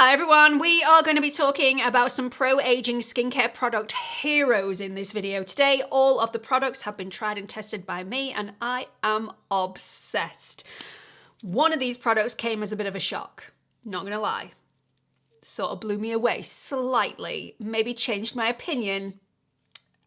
Hi everyone, we are going to be talking about some pro-aging skincare product heroes in this video today. All of the products have been tried and tested by me and I am obsessed. One of these products came as a bit of a shock, not gonna lie. Sort of blew me away slightly, maybe changed my opinion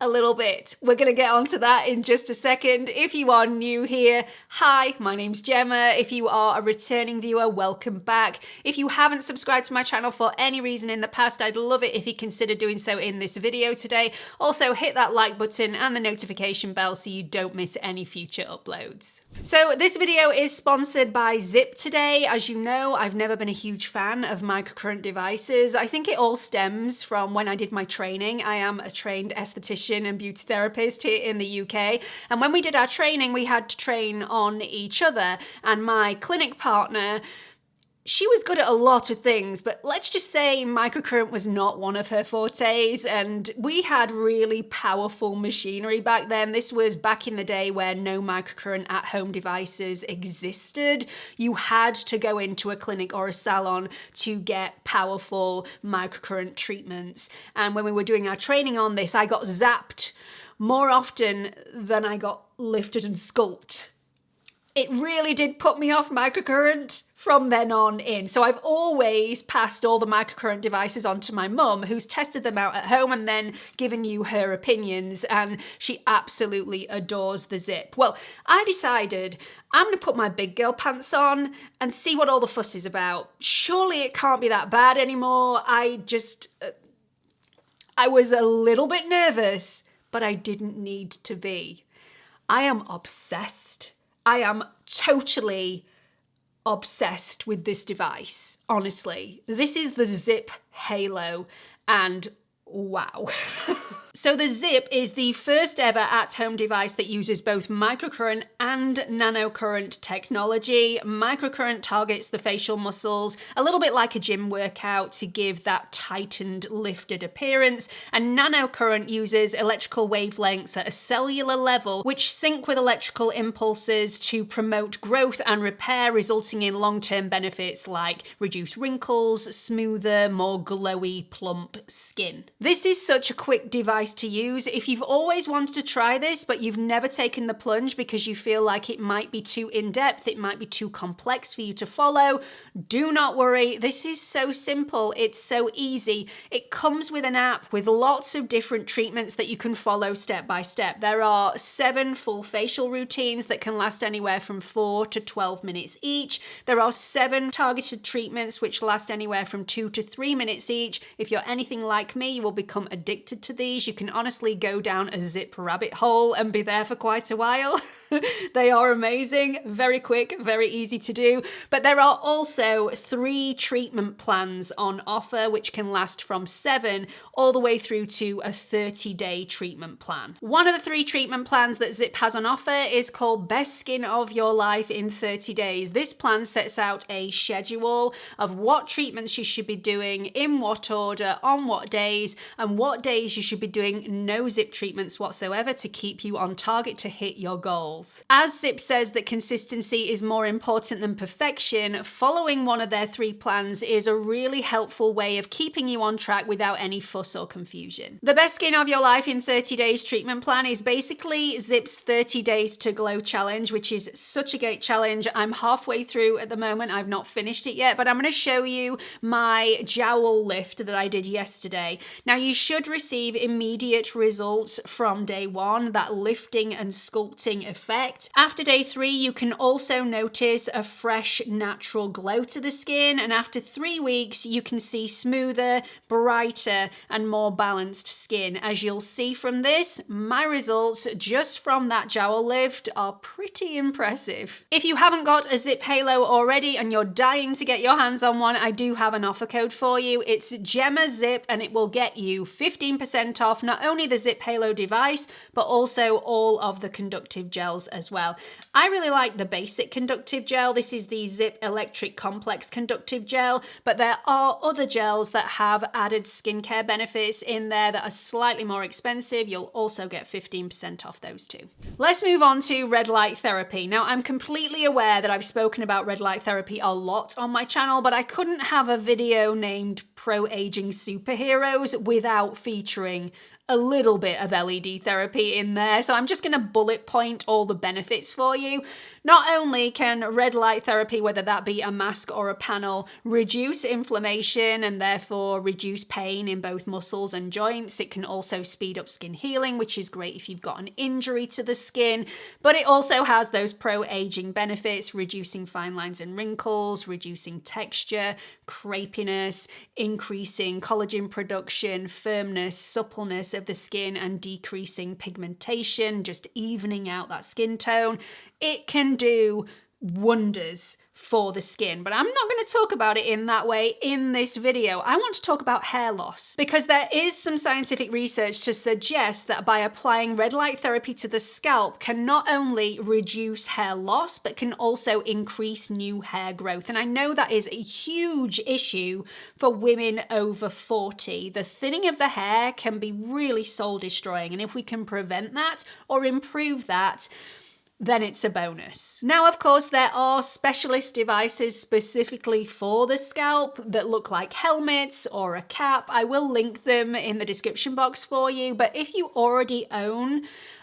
a little bit. We're gonna get onto that in just a second. If you are new here, hi, my name's Gemma. If you are a returning viewer, welcome back. If you haven't subscribed to my channel for any reason in the past, I'd love it if you consider doing so in this video today. Also, hit that like button and the notification bell so you don't miss any future uploads. So this video is sponsored by Zip today. As you know, I've never been a huge fan of microcurrent devices. I think it all stems from when I did my training. I am a trained esthetician and beauty therapist here in the UK. And when we did our training, we had to train on each other. And my clinic partner, she was good at a lot of things, but let's just say microcurrent was not one of her fortes, and we had really powerful machinery back then. This was back in the day where no microcurrent at-home devices existed. You had to go into a clinic or a salon to get powerful microcurrent treatments. And when we were doing our training on this, I got zapped more often than I got lifted and sculpted. It really did put me off microcurrent from then on in. So I've always passed all the microcurrent devices on to my mum, who's tested them out at home and then given you her opinions, and she absolutely adores the Zip. Well, I decided I'm gonna put my big girl pants on and see what all the fuss is about. Surely it can't be that bad anymore. I was a little bit nervous, but I didn't need to be. I am obsessed. I am totally obsessed with this device, honestly. This is the Zip Halo, and wow. So the Zip is the first ever at-home device that uses both microcurrent and nanocurrent technology. Microcurrent targets the facial muscles, a little bit like a gym workout, to give that tightened, lifted appearance. And nanocurrent uses electrical wavelengths at a cellular level, which sync with electrical impulses to promote growth and repair, resulting in long-term benefits like reduced wrinkles, smoother, more glowy, plump skin. This is such a quick device to use. If you've always wanted to try this, but you've never taken the plunge because you feel like it might be too in-depth, it might be too complex for you to follow, do not worry. This is so simple. It's so easy. It comes with an app with lots of different treatments that you can follow step by step. There are 7 full facial routines that can last anywhere from 4 to 12 minutes each. There are 7 targeted treatments which last anywhere from 2 to 3 minutes each. If you're anything like me, you will become addicted to these. You can honestly go down a Zip rabbit hole and be there for quite a while. They are amazing, very quick, very easy to do. But there are also 3 treatment plans on offer, which can last from 7 all the way through to a 30-day treatment plan. One of the 3 treatment plans that Zip has on offer is called Best Skin of Your Life in 30 Days. This plan sets out a schedule of what treatments you should be doing, in what order, on what days, and what days you should be doing no Zip treatments whatsoever to keep you on target to hit your goals. As Zip says that consistency is more important than perfection, following one of their 3 plans is a really helpful way of keeping you on track without any fuss or confusion. The Best Skin of Your Life in 30 Days treatment plan is basically Zip's 30 Days to Glow challenge, which is such a great challenge. I'm halfway through at the moment. I've not finished it yet, but I'm going to show you my jowl lift that I did yesterday. Now, you should receive immediate results from day 1, that lifting and sculpting effect. After day 3, you can also notice a fresh, natural glow to the skin, and after 3 weeks, you can see smoother, brighter, and more balanced skin. As you'll see from this, my results just from that jowl lift are pretty impressive. If you haven't got a Zip Halo already and you're dying to get your hands on one, I do have an offer code for you. It's GEMMASS, and it will get you 15% off not only the Zip Halo device, but also all of the conductive gels gels as well. I really like the basic conductive gel. This is the Zip Electric Complex Conductive Gel, but there are other gels that have added skincare benefits in there that are slightly more expensive. You'll also get 15% off those too. Let's move on to red light therapy. Now, I'm completely aware that I've spoken about red light therapy a lot on my channel, but I couldn't have a video named Pro-Aging Superheroes without featuring a little bit of LED therapy in there. So I'm just going to bullet point all the benefits for you. Not only can red light therapy, whether that be a mask or a panel, reduce inflammation and therefore reduce pain in both muscles and joints, it can also speed up skin healing, which is great if you've got an injury to the skin, but it also has those pro-aging benefits, reducing fine lines and wrinkles, reducing texture, crepiness, increasing collagen production, firmness, suppleness of the skin, and decreasing pigmentation, just evening out that skin tone. It can do wonders for the skin, but I'm not going to talk about it in that way in this video. I want to talk about hair loss because there is some scientific research to suggest that by applying red light therapy to the scalp can not only reduce hair loss, but can also increase new hair growth. And I know that is a huge issue for women over 40. The thinning of the hair can be really soul destroying. And if we can prevent that or improve that, then it's a bonus. Now, of course, there are specialist devices specifically for the scalp that look like helmets or a cap. I will link them in the description box for you, but if you already own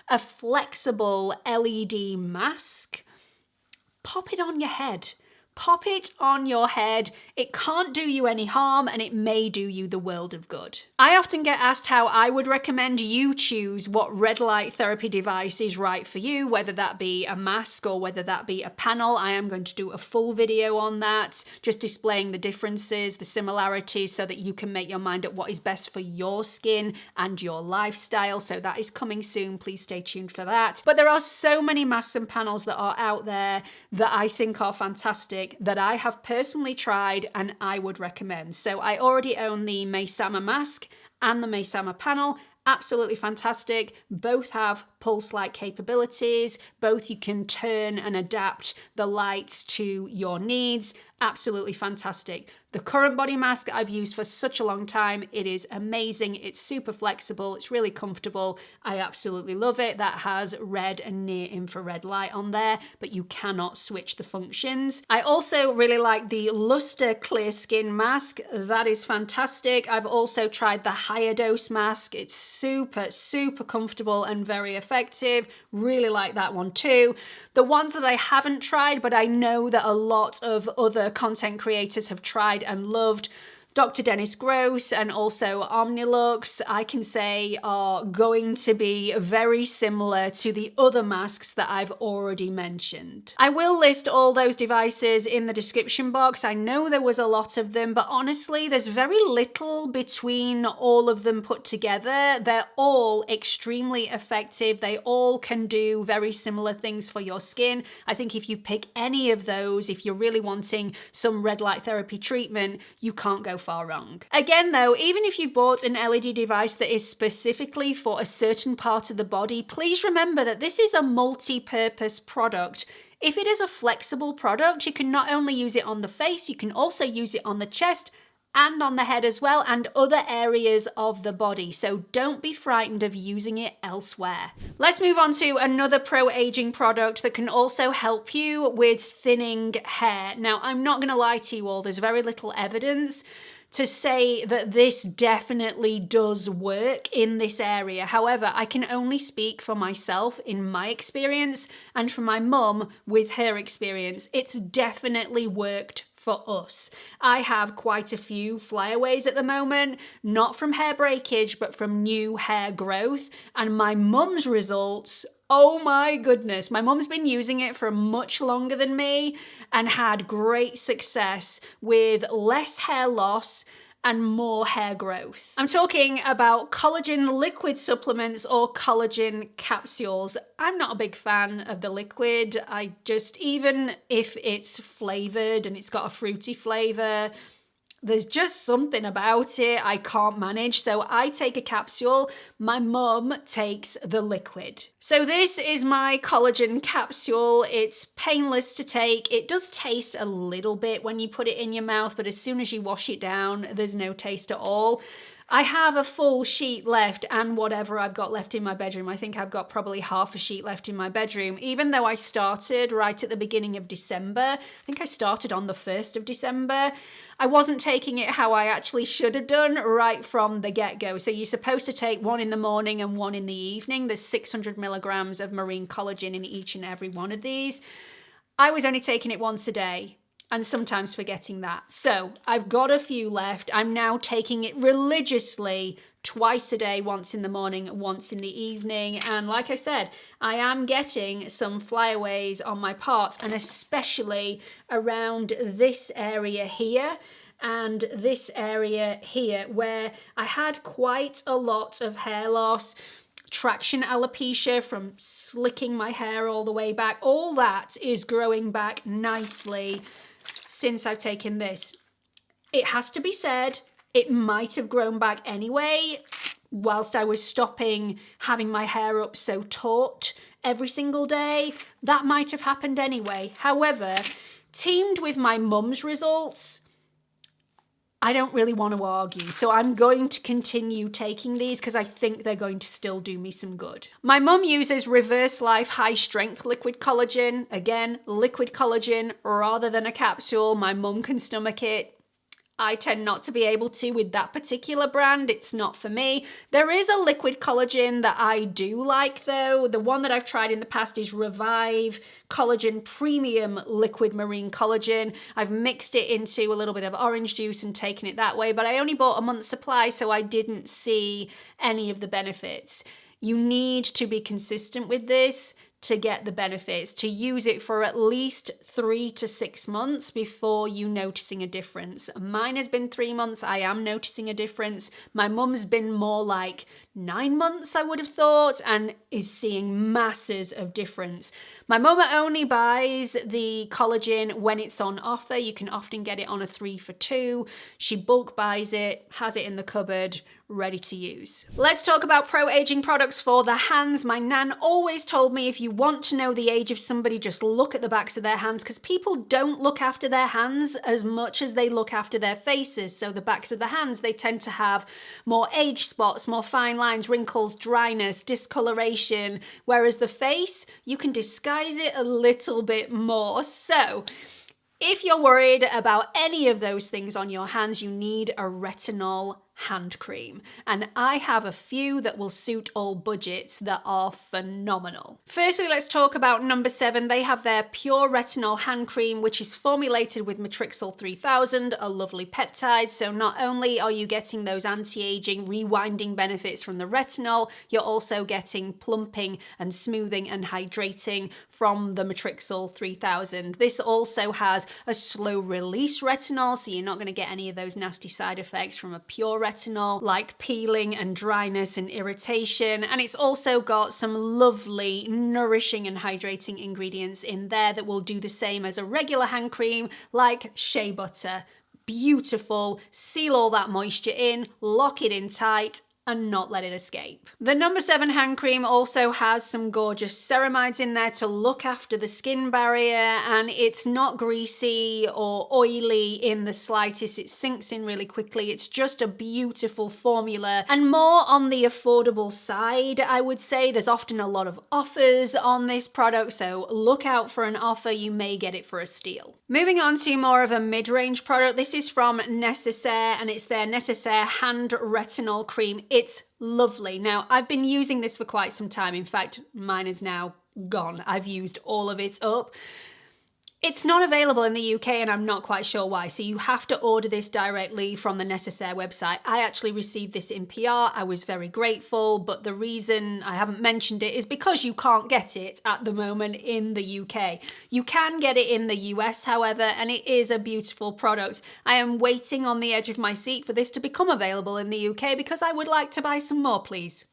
a flexible LED mask, pop it on your head. Pop it on your head. It can't do you any harm and it may do you the world of good. I often get asked how I would recommend you choose what red light therapy device is right for you, whether that be a mask or whether that be a panel. I am going to do a full video on that, just displaying the differences, the similarities, so that you can make your mind up what is best for your skin and your lifestyle. So that is coming soon. Please stay tuned for that. But there are so many masks and panels that are out there that I think are fantastic, that I have personally tried and I would recommend. So I already own the Maysama mask and the Maysama panel. Absolutely fantastic. Both have pulse light capabilities. Both you can turn and adapt the lights to your needs. Absolutely fantastic. The CURRENTBODY mask I've used for such a long time. It is amazing. It's super flexible. It's really comfortable. I absolutely love it. That has red and near infrared light on there, but you cannot switch the functions. I also really like the Luster Clear Skin mask. That is fantastic. I've also tried the higher dose mask. It's super, super comfortable and very effective. Really like that one too. The ones that I haven't tried, but I know that a lot of other content creators have tried and loved, Dr. Dennis Gross and also Omnilux, I can say are going to be very similar to the other masks that I've already mentioned. I will list all those devices in the description box. I know there was a lot of them, but honestly, there's very little between all of them put together. They're all extremely effective. They all can do very similar things for your skin. I think if you pick any of those, if you're really wanting some red light therapy treatment, you can't go far wrong. Again though, even if you've bought an LED device that is specifically for a certain part of the body, please remember that this is a multi-purpose product. If it is a flexible product, you can not only use it on the face, you can also use it on the chest and on the head as well, and other areas of the body. So don't be frightened of using it elsewhere. Let's move on to another pro-aging product that can also help you with thinning hair. Now, I'm not gonna lie to you all, there's very little evidence to say that this definitely does work in this area. However, I can only speak for myself in my experience and for my mum with her experience. It's definitely worked for us. I have quite a few flyaways at the moment, not from hair breakage, but from new hair growth. And my mum's results, oh my goodness, my mum's been using it for much longer than me and had great success with less hair loss and more hair growth. I'm talking about collagen liquid supplements or collagen capsules. I'm not a big fan of the liquid. Even if it's flavored and it's got a fruity flavor, there's just something about it I can't manage. So I take a capsule, my mum takes the liquid. So this is my collagen capsule. It's painless to take. It does taste a little bit when you put it in your mouth, but as soon as you wash it down, there's no taste at all. I have a full sheet left and whatever I've got left in my bedroom. I think I've got probably half a sheet left in my bedroom, even though I started right at the beginning of December. I think I started on the 1st of December. I wasn't taking it how I actually should have done right from the get-go. So you're supposed to take one in the morning and one in the evening. There's 600 milligrams of marine collagen in each and every one of these. I was only taking it once a day, and sometimes forgetting that. So I've got a few left. I'm now taking it religiously twice a day, once in the morning, once in the evening. And like I said, I am getting some flyaways on my parts, and especially around this area here and this area here, where I had quite a lot of hair loss, traction alopecia from slicking my hair all the way back. All that is growing back nicely since I've taken this. It has to be said, it might have grown back anyway whilst I was stopping having my hair up so taut every single day. That might have happened anyway. However, teamed with my mum's results, I don't really want to argue, so I'm going to continue taking these because I think they're going to still do me some good. My mum uses Reverse Life High Strength Liquid Collagen. Again, liquid collagen rather than a capsule. My mum can stomach it. I tend not to be able to with that particular brand. It's not for me. There is a liquid collagen that I do like though. The one that I've tried in the past is Revive Collagen Premium Liquid Marine Collagen. I've mixed it into a little bit of orange juice and taken it that way, but I only bought a month's supply, so I didn't see any of the benefits. You need to be consistent with this to get the benefits, to use it for at least 3 to 6 months before you noticing a difference. Mine has been 3 months. I am noticing a difference. My mum's been more like 9 months, I would have thought, and is seeing masses of difference. My mum only buys the collagen when it's on offer. You can often get it on a 3 for 2. She bulk buys it, has it in the cupboard, ready to use. Let's talk about pro-aging products for the hands. My nan always told me if you want to know the age of somebody, just look at the backs of their hands, because people don't look after their hands as much as they look after their faces. So the backs of the hands, they tend to have more age spots, more fine lines, wrinkles, dryness, discoloration, whereas the face, you can disguise it a little bit more. So if you're worried about any of those things on your hands, you need a retinol hand cream, and I have a few that will suit all budgets that are phenomenal. Firstly, let's talk about number 7. They have their Pure Retinol Hand Cream, which is formulated with Matrixyl 3000, a lovely peptide. So not only are you getting those anti-aging, rewinding benefits from the retinol, you're also getting plumping and smoothing and hydrating from the Matrixyl 3000. This also has a slow release retinol, so you're not going to get any of those nasty side effects from a pure retinol, like peeling and dryness and irritation. And it's also got some lovely, nourishing and hydrating ingredients in there that will do the same as a regular hand cream, like shea butter. Beautiful, seal all that moisture in, lock it in tight, and not let it escape. The number 7 hand cream also has some gorgeous ceramides in there to look after the skin barrier, and it's not greasy or oily in the slightest. It sinks in really quickly. It's just a beautiful formula and more on the affordable side, I would say. There's often a lot of offers on this product, so look out for an offer. You may get it for a steal. Moving on to more of a mid-range product. This is from Necessaire, and it's their Necessaire Hand Retinol Cream. It's lovely. Now, I've been using this for quite some time. In fact, mine is now gone. I've used all of it up. It's not available in the UK, and I'm not quite sure why. So you have to order this directly from the Necessaire website. I actually received this in PR. I was very grateful, but the reason I haven't mentioned it is because you can't get it at the moment in the UK. You can get it in the US, however, and it is a beautiful product. I am waiting on the edge of my seat for this to become available in the UK because I would like to buy some more, please.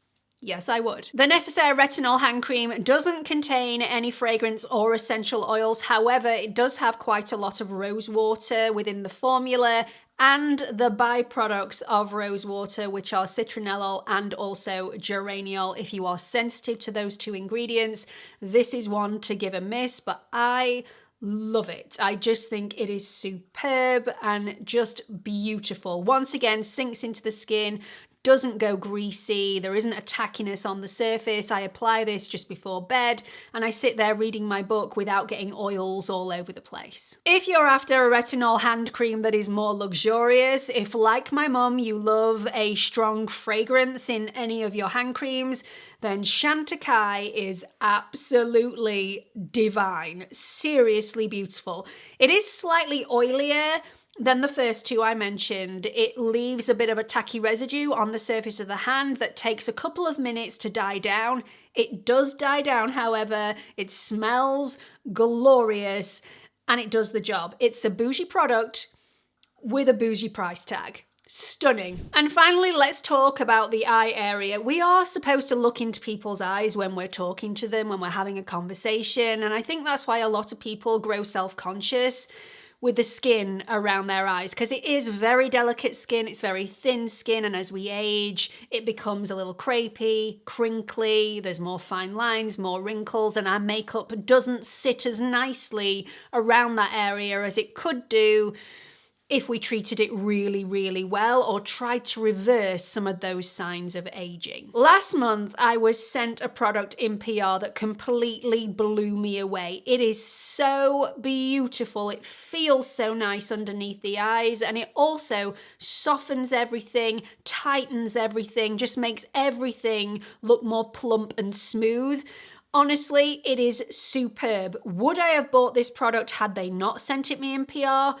Yes, I would. The Necessaire Retinol Hand Cream doesn't contain any fragrance or essential oils. However, it does have quite a lot of rose water within the formula, and the byproducts of rosewater, which are citronellol and also geraniol. If you are sensitive to those two ingredients, this is one to give a miss, but I love it. I just think it is superb and just beautiful. Once again, sinks into the skin, doesn't go greasy, there isn't a tackiness on the surface. I apply this just before bed and I sit there reading my book without getting oils all over the place. If you're after a retinol hand cream that is more luxurious, if like my mum you love a strong fragrance in any of your hand creams, then Chantecaille is absolutely divine, seriously beautiful. It is slightly oilier than the first two I mentioned. It leaves a bit of a tacky residue on the surface of the hand that takes a couple of minutes to die down. It does die down, however. It smells glorious and it does the job. It's a bougie product with a bougie price tag. Stunning. And finally, let's talk about the eye area. We are supposed to look into people's eyes when we're talking to them, when we're having a conversation, and I think that's why a lot of people grow self-conscious with the skin around their eyes, because it is very delicate skin, it's very thin skin, and as we age, it becomes a little crepey, crinkly, there's more fine lines, more wrinkles, and our makeup doesn't sit as nicely around that area as it could do if we treated it really, really well or tried to reverse some of those signs of aging. Last month, I was sent a product in PR that completely blew me away. It is so beautiful. It feels so nice underneath the eyes, and it also softens everything, tightens everything, just makes everything look more plump and smooth. Honestly, it is superb. Would I have bought this product had they not sent it me in PR?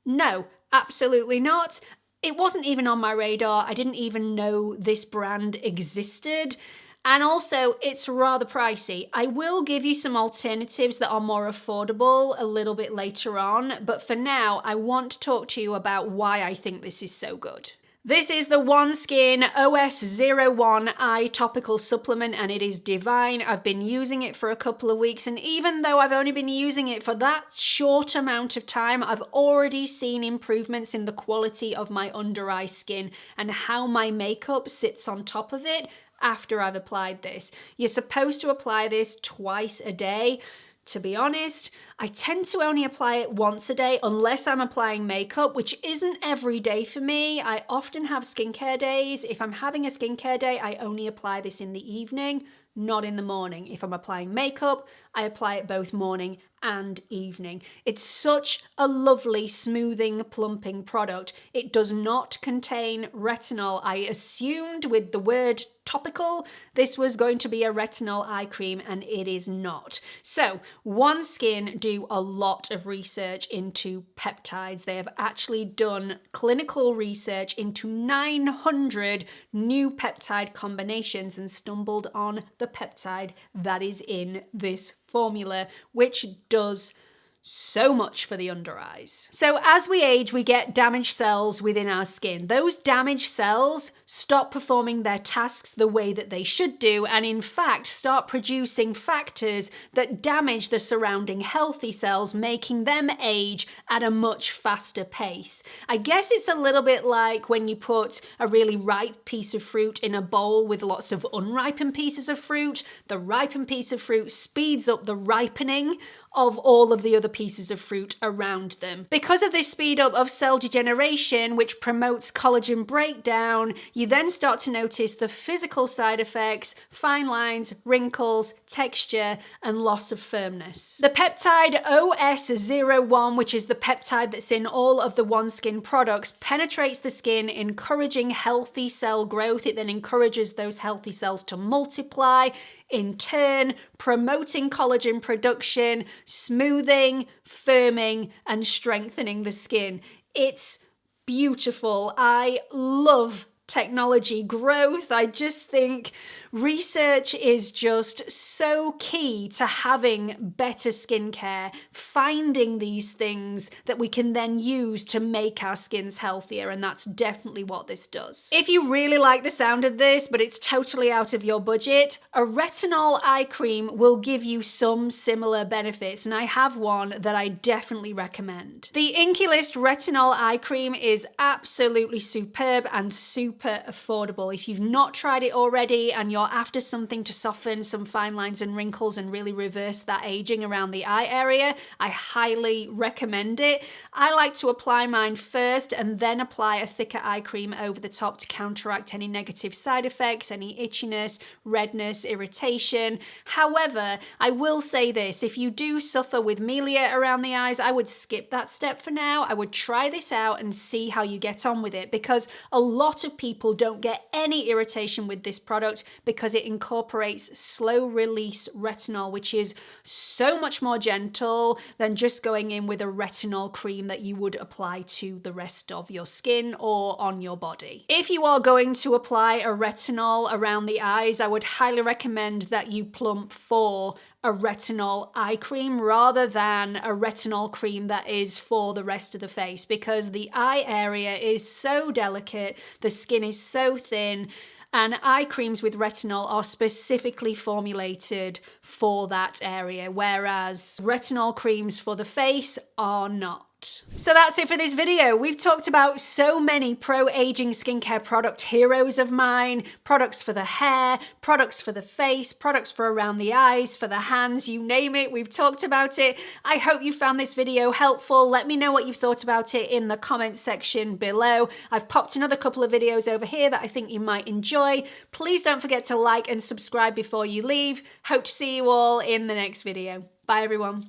No, absolutely not. It wasn't even on my radar. I didn't even know this brand existed. And also, it's rather pricey. I will give you some alternatives that are more affordable a little bit later on, but for now, I want to talk to you about why I think this is so good. This is the OneSkin OS01 Eye Topical Supplement, and it is divine. I've been using it for a couple of weeks, and even though I've only been using it for that short amount of time, I've already seen improvements in the quality of my under eye skin and how my makeup sits on top of it after I've applied this. You're supposed to apply this twice a day. To be honest, I tend to only apply it once a day unless I'm applying makeup, which isn't every day for me. I often have skincare days. If I'm having a skincare day, I only apply this in the evening, not in the morning. If I'm applying makeup, I apply it both morning and evening. It's such a lovely, smoothing, plumping product. It does not contain retinol. I assumed with the word topical, this was going to be a retinol eye cream, and it is not. So, OneSkin do a lot of research into peptides. They have actually done clinical research into 900 new peptide combinations and stumbled on the peptide that is in this formula, which does so much for the under eyes. So as we age, we get damaged cells within our skin. Those damaged cells stop performing their tasks the way that they should do, and in fact start producing factors that damage the surrounding healthy cells, making them age at a much faster pace. I guess it's a little bit like when you put a really ripe piece of fruit in a bowl with lots of unripened pieces of fruit. The ripened piece of fruit speeds up the ripening of all of the other pieces of fruit around them. Because of this speed up of cell degeneration, which promotes collagen breakdown, you then start to notice the physical side effects, fine lines, wrinkles, texture, and loss of firmness. The peptide OS01, which is the peptide that's in all of the OneSkin products, penetrates the skin, encouraging healthy cell growth. It then encourages those healthy cells to multiply, in turn promoting collagen production, smoothing, firming, and strengthening the skin. It's beautiful. I love technology growth. I just think research is just so key to having better skincare, finding these things that we can then use to make our skins healthier, and that's definitely what this does. If you really like the sound of this, but it's totally out of your budget, a retinol eye cream will give you some similar benefits, and I have one that I definitely recommend. The INQUIRIES Retinol Eye Cream is absolutely superb and super affordable. If you've not tried it already and you're after something to soften some fine lines and wrinkles and really reverse that aging around the eye area, I highly recommend it. I like to apply mine first and then apply a thicker eye cream over the top to counteract any negative side effects, any itchiness, redness, irritation. However, I will say this, if you do suffer with melia around the eyes, I would skip that step for now. I would try this out and see how you get on with it, because a lot of people don't get any irritation with this product because it incorporates slow release retinol, which is so much more gentle than just going in with a retinol cream that you would apply to the rest of your skin or on your body. If you are going to apply a retinol around the eyes, I would highly recommend that you plump for a retinol eye cream rather than a retinol cream that is for the rest of the face, because the eye area is so delicate, the skin is so thin, and eye creams with retinol are specifically formulated for that area, whereas retinol creams for the face are not. So that's it for this video. We've talked about so many pro-aging skincare product heroes of mine, products for the hair, products for the face, products for around the eyes, for the hands, you name it, we've talked about it. I hope you found this video helpful. Let me know what you've thought about it in the comments section below. I've popped another couple of videos over here that I think you might enjoy. Please don't forget to like and subscribe before you leave. Hope to see you all in the next video. Bye everyone.